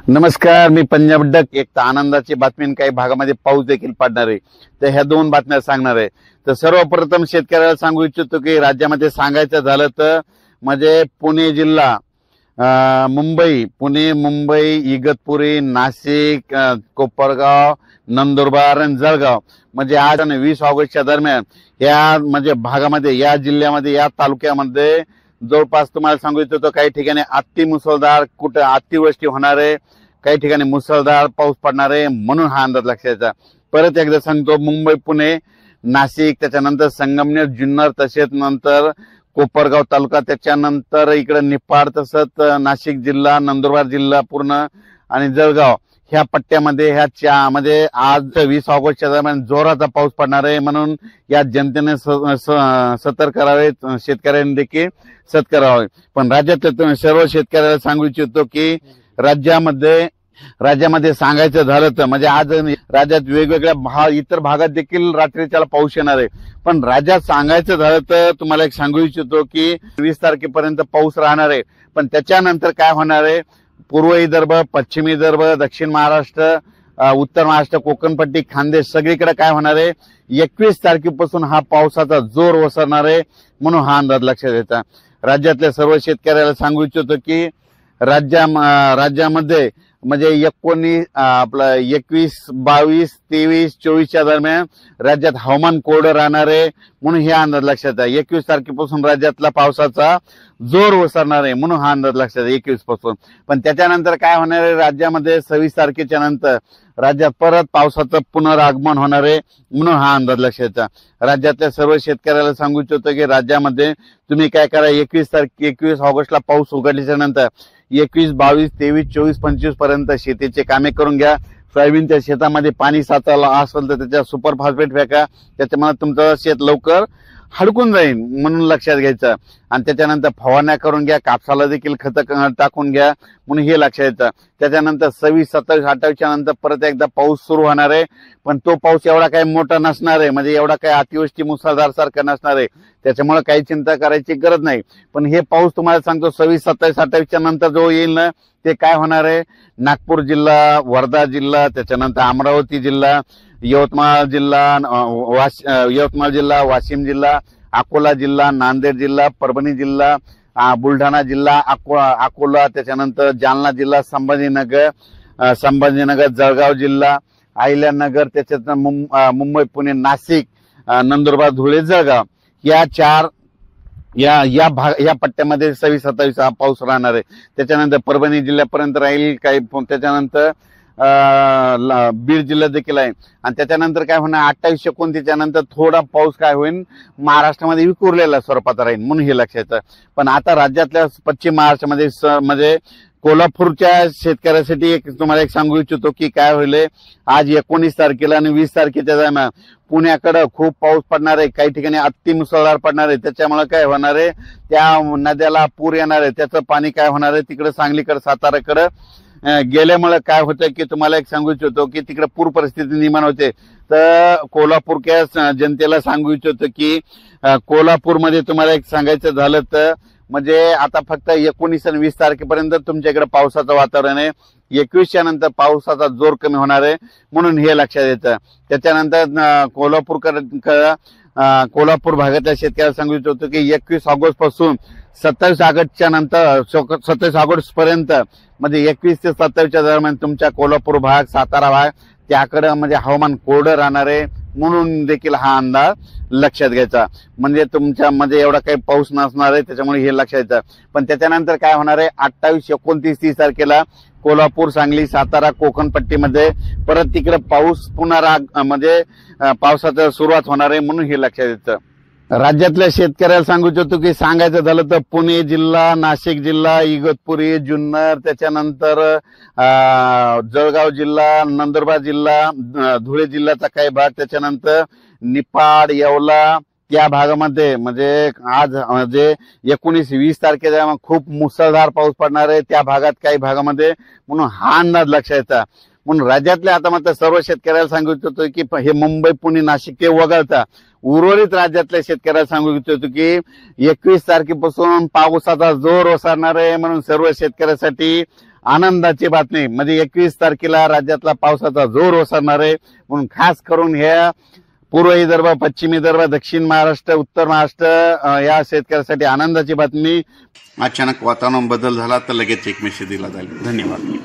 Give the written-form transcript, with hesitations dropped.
नमस्कार, मी पंजाब डक. एक तर आनंदाची बातमी आणि काही भागामध्ये पाऊस देखील पडणार आहे. तर ह्या दोन बातम्या सांगणार आहे. तर सर्वप्रथम शेतकऱ्याला सांगू इच्छितो की राज्यामध्ये सांगायचं झालं तर म्हणजे पुणे जिल्हा, मुंबई, इगतपुरी, नाशिक, कोपरगाव, नंदुरबार आणि जळगाव म्हणजे आज आणि 20 ऑगस्टच्या दरम्यान या म्हणजे भागामध्ये, या जिल्ह्यामध्ये, या तालुक्यामध्ये जवळपास तुम्हाला सांगू इच्छितो काही ठिकाणी मुसळधार, कुठं अतिवृष्टी होणार आहे, काही ठिकाणी मुसळधार पाऊस पडणार आहे, म्हणून हा अंदाज लक्षात. परत एकदा सांगतो, मुंबई, पुणे, नाशिक, त्याच्यानंतर संगमनेर, जुन्नर, तसेच नंतर कोपरगाव तालुका, त्याच्यानंतर इकडे निपाड, तसंच नाशिक जिल्हा, नंदुरबार जिल्हा पूर्ण आणि जळगाव ह्या पट्ट्यामध्ये म्हणजे आज 20 ऑगस्टच्या दरम्यान जोराचा पाऊस पडणार आहे. म्हणून या जनतेने सतर्क करावे, शेतकऱ्यांनी देखील सतर्क करावे. पण राज्यातल्या सर्व शेतकऱ्याला सांगू इच्छितो की राज्यामध्ये सांगायचं झालं तर म्हणजे आज राज्यात वेगवेगळ्या इतर भागात देखील रात्रीच्याला पाऊस येणार आहे. पण राज्यात सांगायचं झालं तर तुम्हाला एक सांगू इच्छितो की 20 तारखेपर्यंत पाऊस राहणार आहे. पण त्याच्यानंतर काय होणार आहे, पूर्व विदर्भ, पश्चिम विदर्भ, दक्षिण महाराष्ट्र, उत्तर महाराष्ट्र, कोकणपट्टी, खानदेश सगळीकडे काय होणार आहे, 21 तारखेपासून हा पावसाचा जोर ओसरणार आहे. म्हणून हा अंदाज लक्षात घ्यायचा. राज्यातल्या सर्व शेतकऱ्याला सांगू इच्छितो की राज्यामध्ये म्हणजे 21, 22, 23, 24च्या दरम्यान राज्यात हवामान कोरडं राहणार आहे. म्हणून हे अंदाज लक्षात आहे. 21 तारखेपासून राज्यातला पावसाचा जोर ओसरणार आहे. म्हणून हा अंदाज लक्षात आहे 21 पासून. पण त्याच्यानंतर काय होणार आहे, राज्यामध्ये 26 तारखेच्या नंतर राज्यात परत पावसाचं पुनरागमन होणार आहे. म्हणून हा अंदाज लक्षात आहे. राज्यातल्या सर्व शेतकऱ्याला सांगू इच्छितो की राज्यामध्ये तुम्ही काय करा, 21 ऑगस्टला पाऊस उघडल्याच्या नंतर 21, 22, 23, 24, 25 पर्यंत शेतीचे कामे करून घ्या. सोयाबीनच्या शेतामध्ये पाणी साचायला असेल तर त्याच्या सुपर फॉस्फेट फेका, त्याच्यामुळे तुमचं शेत लवकर हडकून जाईल. म्हणून लक्षात घ्यायचं. आणि त्याच्यानंतर फवारण्या करून घ्या, कापसाला देखील खतं टाकून घ्या. म्हणून हे लक्षात येतं. त्याच्यानंतर 26, 27, 28च्या नंतर परत एकदा पाऊस सुरू होणार आहे. पण तो पाऊस एवढा काही मोठा नसणार आहे, म्हणजे एवढा काही अतिवृष्टी मुसळधार सारखा नसणार आहे. त्याच्यामुळे काही चिंता करायची गरज नाही. पण हे पाऊस तुम्हाला सांगतो 26, 27, 28च्या नंतर जो येईल ना, ते काय होणार आहे, नागपूर जिल्हा, वर्धा जिल्हा, त्याच्यानंतर अमरावती जिल्हा, यवतमाळ जिल्हा, वाशिम जिल्हा, अकोला जिल्हा, नांदेड जिल्हा, परभणी जिल्हा, बुलढाणा जिल्हा, अकोला, त्याच्यानंतर जालना जिल्हा, संभाजीनगर, जळगाव जिल्हा, अहिल्यानगर, त्याच्यात मुंबई, पुणे, नाशिक, नंदुरबार, धुळे, जळगाव या पट्ट्यामध्ये 26, 27 हा पाऊस राहणार आहे. त्याच्यानंतर परभणी जिल्ह्यापर्यंत राहील काही. त्याच्यानंतर बीड जिल्हा देखील आहे. आणि त्याच्यानंतर काय होणार, 28, 29च्या नंतर थोडा पाऊस काय होईल, महाराष्ट्रामध्ये विखुरलेल्या स्वरूपात राहील. म्हणून हे लक्षात. पण आता राज्यातल्या पश्चिम महाराष्ट्रामध्ये म्हणजे कोल्हापूरच्या शेतकऱ्यासाठी तुम्हाला एक सांगू इच्छितो की काय होईल, आज 19 तारखेला आणि 20 तारखेच्या दरम्यान पुण्याकडे खूप पाऊस पडणार आहे. काही ठिकाणी अतिमुसळधार पडणार आहे. त्याच्यामुळे काय होणार आहे, त्या नद्याला पूर येणार आहे. त्याचं पाणी काय होणार आहे, तिकडे सांगलीकडे, साताराकडे गेल्यामुळे काय होतं की तुम्हाला एक सांगू इच्छितो की तिकडे पूर परिस्थिती निर्माण होते. तर कोल्हापूरच्या जनतेला सांगू इच्छितो की कोल्हापूरमध्ये तुम्हाला एक सांगायचं झालं तर म्हणजे आता फक्त 19 आणि 20 तारखेपर्यंत तुमच्याकडे पावसाचं वातावरण आहे. 21च्या नंतर पावसाचा जोर कमी होणार आहे. म्हणून हे लक्षात येतं. त्याच्यानंतर कोल्हापूर भागातल्या शेतकऱ्याला सांगू इच्छितो की 21 ऑगस्ट पासून 27 ऑगस्टच्या नंतर 27 ऑगस्ट पर्यंत म्हणजे 21 ते 27च्या दरम्यान तुमच्या कोल्हापूर भाग, सातारा भाग त्याकडे म्हणजे हवामान कोरडं राहणार आहे. म्हणून देखील हा अंदाज लक्षात घ्यायचा. म्हणजे तुमच्यामध्ये एवढा काही पाऊस नसणार आहे. त्याच्यामुळे हे लक्षात येतं. पण त्याच्यानंतर काय होणार आहे, 28, 29, 30 तारखेला कोल्हापूर, सांगली, सातारा, कोकणपट्टीमध्ये परत तिकडे पाऊस म्हणजे पावसाची सुरुवात होणार आहे. म्हणून हे लक्षात येतं. राज्यातल्या शेतकऱ्याला सांगू इच्छितो की सांगायचं झालं तर पुणे जिल्हा, नाशिक जिल्हा, इगतपुरी, जुन्नर, त्याच्यानंतर जळगाव जिल्हा, नंदुरबार जिल्हा, धुळे जिल्ह्याचा काही भाग, त्याच्यानंतर निपाड, येवला त्या भागामध्ये म्हणजे आज म्हणजे 19, 20 तारखेला खूप मुसळधार पाऊस पडणार आहे त्या भागात, काही भागामध्ये. म्हणून हा अंदाज लक्षात येतात. म्हणून राज्यातल्या आता मात्र सर्व शेतकऱ्याला सांगू इच्छितो की हे मुंबई, पुणे, नाशिक ते वगळता उर्वरित राज्यातल्या शेतकऱ्याला सांगू इच्छितो की 21 तारखेपासून पावसाचा जोर ओसरणार आहे. म्हणून सर्व शेतकऱ्यासाठी आनंदाची बातमी म्हणजे 21 तारखेला राज्यातला पावसाचा जोर ओसरणार आहे. म्हणून खास करून ह्या पूर्व विदर्भ, पश्चिम विदर्भ, दक्षिण महाराष्ट्र, उत्तर महाराष्ट्र या शेतकऱ्यासाठी आनंदाची बातमी. अचानक वातावरण बदल झाला तर लगेच एक मेसेज दिला जाईल. धन्यवाद.